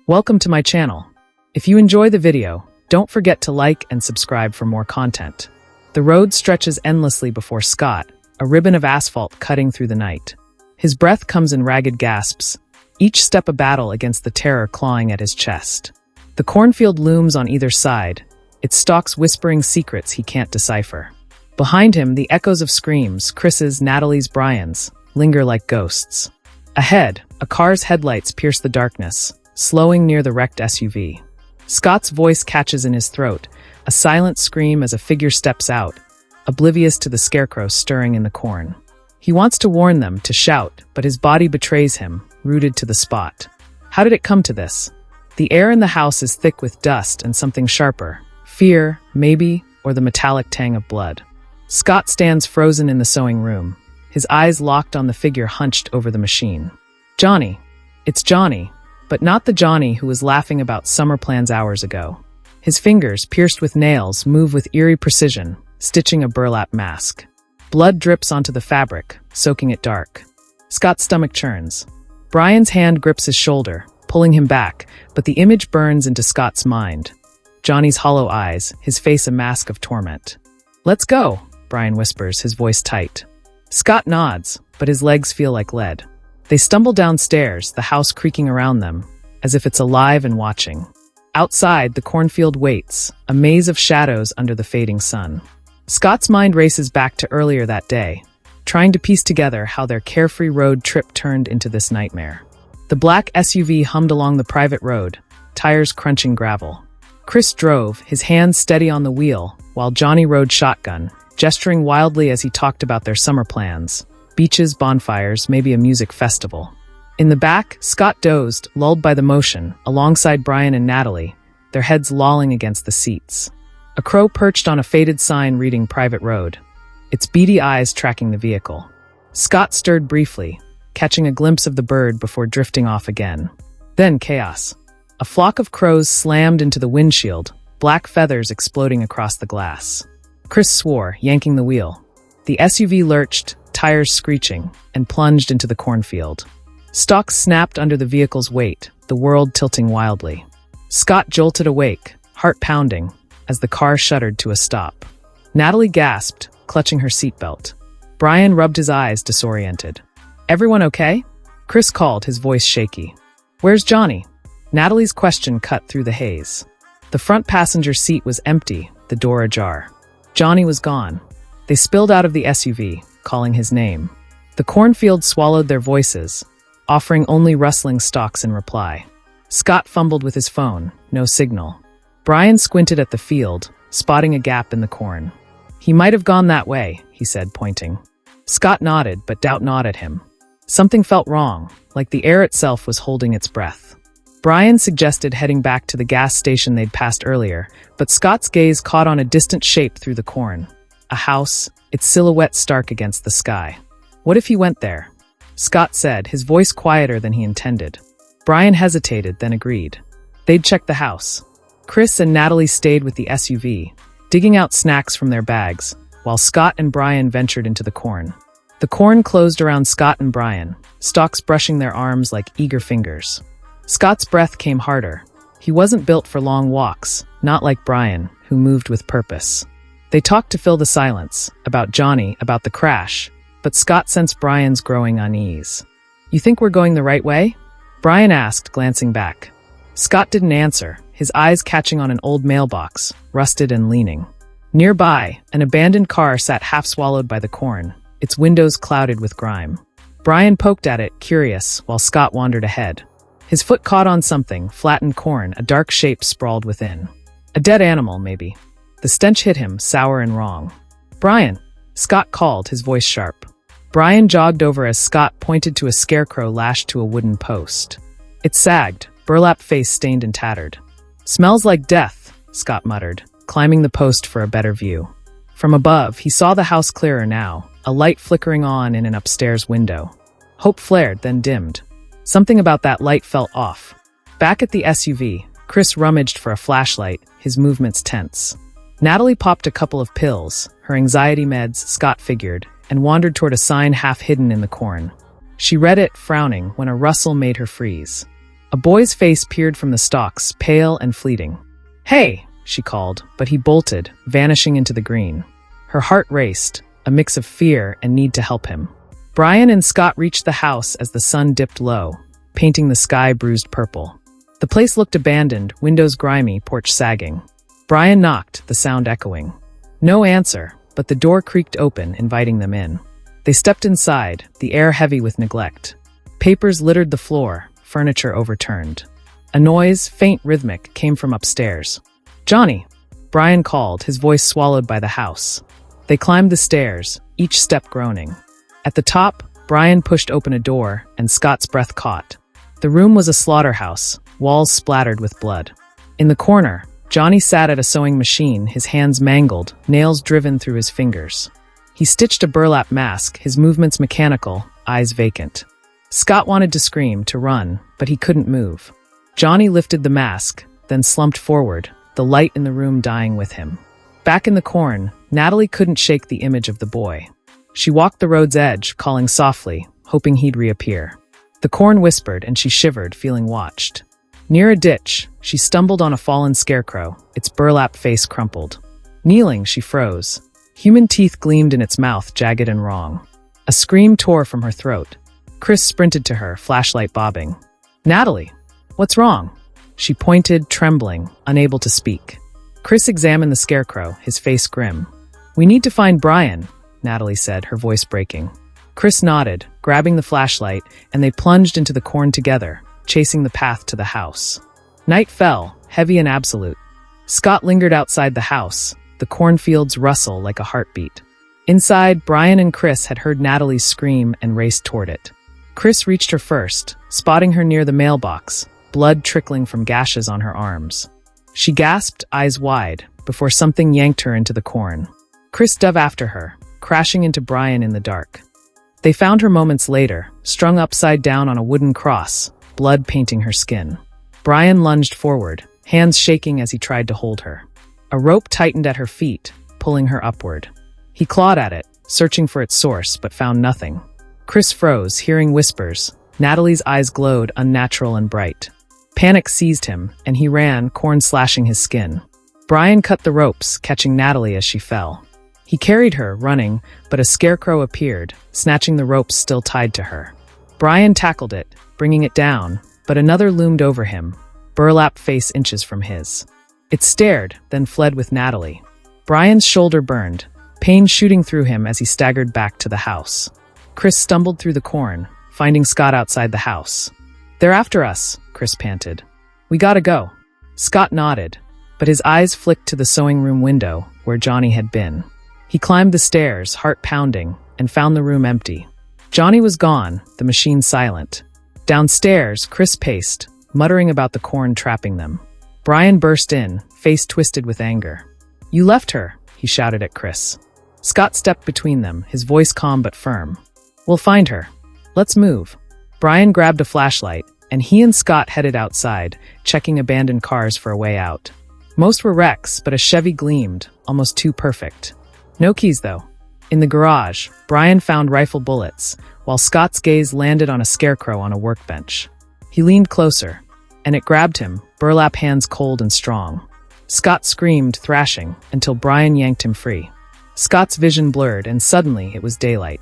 Welcome to my channel. If you enjoy the video, don't forget to like and subscribe for more content. The road stretches endlessly before Scott, a ribbon of asphalt cutting through the night. His breath comes in ragged gasps, each step a battle against the terror clawing at his chest. The cornfield looms on either side, its stalks whispering secrets he can't decipher. Behind him, the echoes of screams, Chris's, Natalie's, Brian's, linger like ghosts. Ahead, a car's headlights pierce the darkness, slowing near the wrecked SUV. Scott's voice catches in his throat, a silent scream as a figure steps out, oblivious to the scarecrow stirring in the corn. He wants to warn them, to shout, but his body betrays him, rooted to the spot. How did it come to this? The air in the house is thick with dust and something sharper. Fear, maybe, or the metallic tang of blood. Scott stands frozen in the sewing room, his eyes locked on the figure hunched over the machine. Johnny. It's Johnny, but not the Johnny who was laughing about summer plans hours ago. His fingers, pierced with nails, move with eerie precision, stitching a burlap mask. Blood drips onto the fabric, soaking it dark. Scott's stomach churns. Brian's hand grips his shoulder, pulling him back, but the image burns into Scott's mind. Johnny's hollow eyes, his face a mask of torment. "Let's go," Brian whispers, his voice tight. Scott nods, but his legs feel like lead. They stumble downstairs, the house creaking around them, as if it's alive and watching. Outside, the cornfield waits, a maze of shadows under the fading sun. Scott's mind races back to earlier that day, trying to piece together how their carefree road trip turned into this nightmare. The black SUV hummed along the private road, tires crunching gravel. Chris drove, his hands steady on the wheel, while Johnny rode shotgun, gesturing wildly as he talked about their summer plans. Beaches, bonfires, maybe a music festival. In the back, Scott dozed, lulled by the motion, alongside Brian and Natalie, their heads lolling against the seats. A crow perched on a faded sign reading Private Road, its beady eyes tracking the vehicle. Scott stirred briefly, catching a glimpse of the bird before drifting off again. Then chaos. A flock of crows slammed into the windshield, black feathers exploding across the glass. Chris swore, yanking the wheel. The SUV lurched, tires screeching, and plunged into the cornfield. Stalks snapped under the vehicle's weight, the world tilting wildly. Scott jolted awake, heart pounding, as the car shuddered to a stop. Natalie gasped, clutching her seatbelt. Brian rubbed his eyes, disoriented. "Everyone okay?" Chris called, his voice shaky. "Where's Johnny?" Natalie's question cut through the haze. The front passenger seat was empty, the door ajar. Johnny was gone. They spilled out of the SUV, calling his name. The cornfield swallowed their voices, offering only rustling stalks in reply. Scott fumbled with his phone, no signal. Brian squinted at the field, spotting a gap in the corn. "He might have gone that way," he said, pointing. Scott nodded, but doubt gnawed at him. Something felt wrong, like the air itself was holding its breath. Brian suggested heading back to the gas station they'd passed earlier, but Scott's gaze caught on a distant shape through the corn. A house, its silhouette stark against the sky. "What if he went there?" Scott said, his voice quieter than he intended. Brian hesitated, then agreed. They'd check the house. Chris and Natalie stayed with the SUV, digging out snacks from their bags, while Scott and Brian ventured into the corn. The corn closed around Scott and Brian, stalks brushing their arms like eager fingers. Scott's breath came harder. He wasn't built for long walks, not like Brian, who moved with purpose. They talked to fill the silence, about Johnny, about the crash, but Scott sensed Brian's growing unease. "You think we're going the right way?" Brian asked, glancing back. Scott didn't answer, his eyes catching on an old mailbox, rusted and leaning. Nearby, an abandoned car sat half-swallowed by the corn, its windows clouded with grime. Brian poked at it, curious, while Scott wandered ahead. His foot caught on something, flattened corn, a dark shape sprawled within. A dead animal, maybe. The stench hit him, sour and wrong. "Brian!" Scott called, his voice sharp. Brian jogged over as Scott pointed to a scarecrow lashed to a wooden post. It sagged, burlap face stained and tattered. "Smells like death," Scott muttered, climbing the post for a better view. From above, he saw the house clearer now, a light flickering on in an upstairs window. Hope flared, then dimmed. Something about that light felt off. Back at the SUV, Chris rummaged for a flashlight, his movements tense. Natalie popped a couple of pills, her anxiety meds, Scott figured, and wandered toward a sign half hidden in the corn. She read it, frowning, when a rustle made her freeze. A boy's face peered from the stalks, pale and fleeting. "Hey!" she called, but he bolted, vanishing into the green. Her heart raced, a mix of fear and need to help him. Brian and Scott reached the house as the sun dipped low, painting the sky bruised purple. The place looked abandoned, windows grimy, porch sagging. Brian knocked, the sound echoing. No answer, but the door creaked open, inviting them in. They stepped inside, the air heavy with neglect. Papers littered the floor, furniture overturned. A noise, faint rhythmic, came from upstairs. "Johnny!" Brian called, his voice swallowed by the house. They climbed the stairs, each step groaning. At the top, Brian pushed open a door, and Scott's breath caught. The room was a slaughterhouse, walls splattered with blood. In the corner, Johnny sat at a sewing machine, his hands mangled, nails driven through his fingers. He stitched a burlap mask, his movements mechanical, eyes vacant. Scott wanted to scream, to run, but he couldn't move. Johnny lifted the mask, then slumped forward, the light in the room dying with him. Back in the corn, Natalie couldn't shake the image of the boy. She walked the road's edge, calling softly, hoping he'd reappear. The corn whispered, and she shivered, feeling watched. Near a ditch, she stumbled on a fallen scarecrow, its burlap face crumpled. Kneeling, she froze. Human teeth gleamed in its mouth, jagged and wrong. A scream tore from her throat. Chris sprinted to her, flashlight bobbing. "Natalie, what's wrong?" She pointed, trembling, unable to speak. Chris examined the scarecrow, his face grim. "We need to find Brian," Natalie said, her voice breaking. Chris nodded, grabbing the flashlight, and they plunged into the corn together, chasing the path to the house. Night fell, heavy and absolute. Scott lingered outside the house, the cornfields rustle like a heartbeat. Inside, Brian and Chris had heard Natalie's scream and raced toward it. Chris reached her first, spotting her near the mailbox, blood trickling from gashes on her arms. She gasped, eyes wide, before something yanked her into the corn. Chris dove after her, crashing into Brian in the dark. They found her moments later, strung upside down on a wooden cross, blood painting her skin. Brian lunged forward, hands shaking as he tried to hold her. A rope tightened at her feet, pulling her upward. He clawed at it, searching for its source, but found nothing. Chris froze, hearing whispers. Natalie's eyes glowed, unnatural and bright. Panic seized him, and he ran, corn slashing his skin. Brian cut the ropes, catching Natalie as she fell. He carried her, running, but a scarecrow appeared, snatching the ropes still tied to her. Brian tackled it, bringing it down, but another loomed over him, burlap face inches from his. It stared, then fled with Natalie. Brian's shoulder burned, pain shooting through him as he staggered back to the house. Chris stumbled through the corn, finding Scott outside the house. "They're after us," Chris panted. "We gotta go." Scott nodded, but his eyes flicked to the sewing room window, where Johnny had been. He climbed the stairs, heart pounding, and found the room empty. Johnny was gone, the machine silent. Downstairs, Chris paced, muttering about the corn trapping them. Brian burst in, face twisted with anger. "You left her," he shouted at Chris. Scott stepped between them, his voice calm but firm. "We'll find her. Let's move." Brian grabbed a flashlight, and he and Scott headed outside, checking abandoned cars for a way out. Most were wrecks, but a Chevy gleamed, almost too perfect. No keys, though. In the garage, Brian found rifle bullets, while Scott's gaze landed on a scarecrow on a workbench. He leaned closer, and it grabbed him, burlap hands cold and strong. Scott screamed, thrashing, until Brian yanked him free. Scott's vision blurred, and suddenly it was daylight.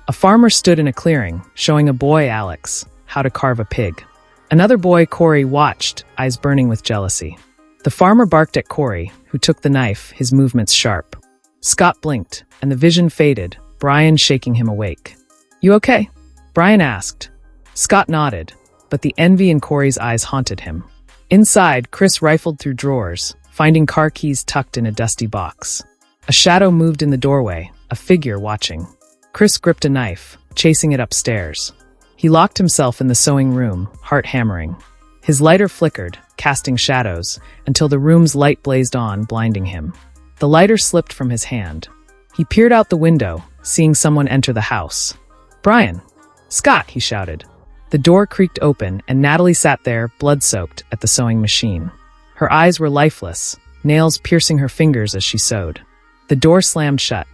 A farmer stood in a clearing, showing a boy, Alex, how to carve a pig. Another boy, Corey, watched, eyes burning with jealousy. The farmer barked at Corey, who took the knife, his movements sharp. Scott blinked, and the vision faded, Brian shaking him awake. "You okay?" Brian asked. Scott nodded, but the envy in Corey's eyes haunted him. Inside, Chris rifled through drawers, finding car keys tucked in a dusty box. A shadow moved in the doorway, a figure watching. Chris gripped a knife, chasing it upstairs. He locked himself in the sewing room, heart hammering. His lighter flickered, casting shadows, until the room's light blazed on, blinding him. The lighter slipped from his hand. He peered out the window, seeing someone enter the house. "Brian!" "Scott!" he shouted. The door creaked open, and Natalie sat there, blood-soaked, at the sewing machine. Her eyes were lifeless, nails piercing her fingers as she sewed. The door slammed shut.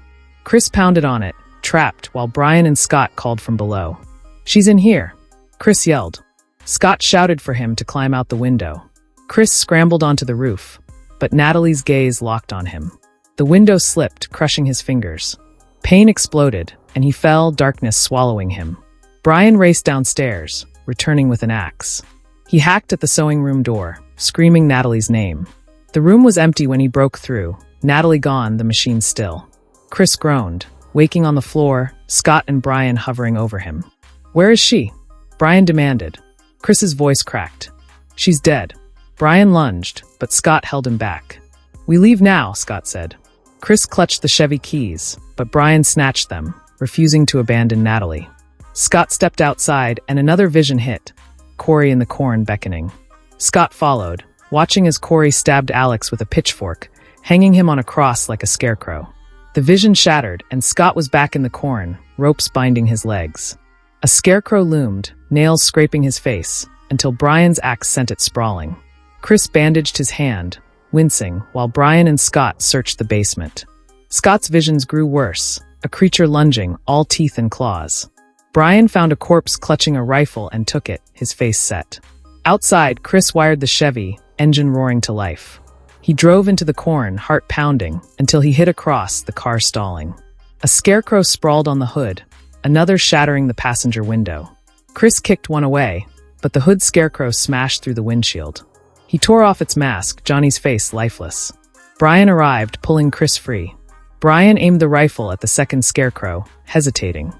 Chris pounded on it, trapped, while Brian and Scott called from below. "She's in here!" Chris yelled. Scott shouted for him to climb out the window. Chris scrambled onto the roof, but Natalie's gaze locked on him. The window slipped, crushing his fingers. Pain exploded, and he fell, darkness swallowing him. Brian raced downstairs, returning with an axe. He hacked at the sewing room door, screaming Natalie's name. The room was empty when he broke through, Natalie gone, the machine still. Chris groaned, waking on the floor, Scott and Brian hovering over him. "Where is she?" Brian demanded. Chris's voice cracked. "She's dead." Brian lunged, but Scott held him back. "We leave now," Scott said. Chris clutched the Chevy keys, but Brian snatched them, refusing to abandon Natalie. Scott stepped outside, and another vision hit. Corey in the corn beckoning. Scott followed, watching as Corey stabbed Alex with a pitchfork, hanging him on a cross like a scarecrow. The vision shattered, and Scott was back in the corn, ropes binding his legs. A scarecrow loomed, nails scraping his face, until Brian's axe sent it sprawling. Chris bandaged his hand, wincing, while Brian and Scott searched the basement. Scott's visions grew worse, a creature lunging, all teeth and claws. Brian found a corpse clutching a rifle and took it, his face set. Outside, Chris wired the Chevy, engine roaring to life. He drove into the corn, heart pounding, until he hit a cross, the car stalling. A scarecrow sprawled on the hood, another shattering the passenger window. Chris kicked one away, but the hood scarecrow smashed through the windshield. He tore off its mask, Johnny's face lifeless. Brian arrived, pulling Chris free. Brian aimed the rifle at the second scarecrow, hesitating.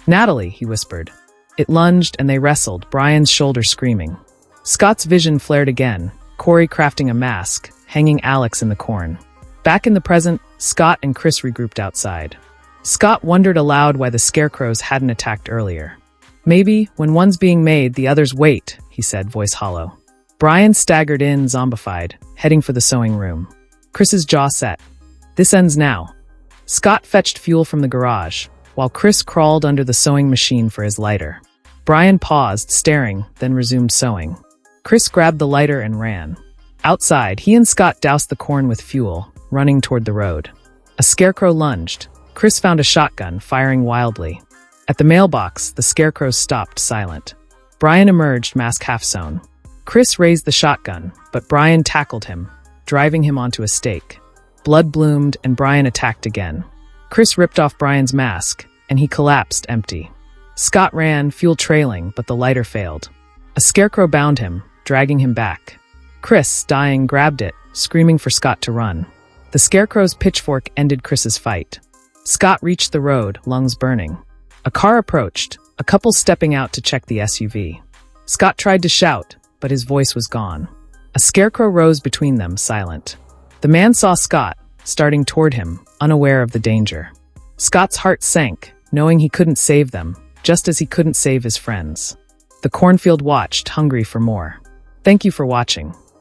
"Natalie," he whispered. It lunged, and they wrestled, Brian's shoulder screaming. Scott's vision flared again, Corey crafting a mask, hanging Alex in the corn. Back in the present, Scott and Chris regrouped outside. Scott wondered aloud why the scarecrows hadn't attacked earlier. "Maybe, when one's being made, the others wait," he said, voice hollow. Brian staggered in, zombified, heading for the sewing room. Chris's jaw set. "This ends now." Scott fetched fuel from the garage, while Chris crawled under the sewing machine for his lighter. Brian paused, staring, then resumed sewing. Chris grabbed the lighter and ran. Outside, he and Scott doused the corn with fuel, running toward the road. A scarecrow lunged. Chris found a shotgun, firing wildly. At the mailbox, the scarecrows stopped, silent. Brian emerged, mask half sewn. Chris raised the shotgun, but Brian tackled him, driving him onto a stake. Blood bloomed, and Brian attacked again. Chris ripped off Brian's mask, and he collapsed empty. Scott ran, fuel trailing, but the lighter failed. A scarecrow bound him, dragging him back. Chris, dying, grabbed it, screaming for Scott to run. The scarecrow's pitchfork ended Chris's fight. Scott reached the road, lungs burning. A car approached, a couple stepping out to check the SUV. Scott tried to shout, but his voice was gone. A scarecrow rose between them, silent. The man saw Scott, starting toward him, unaware of the danger. Scott's heart sank, knowing he couldn't save them, just as he couldn't save his friends. The cornfield watched, hungry for more. Thank you for watching.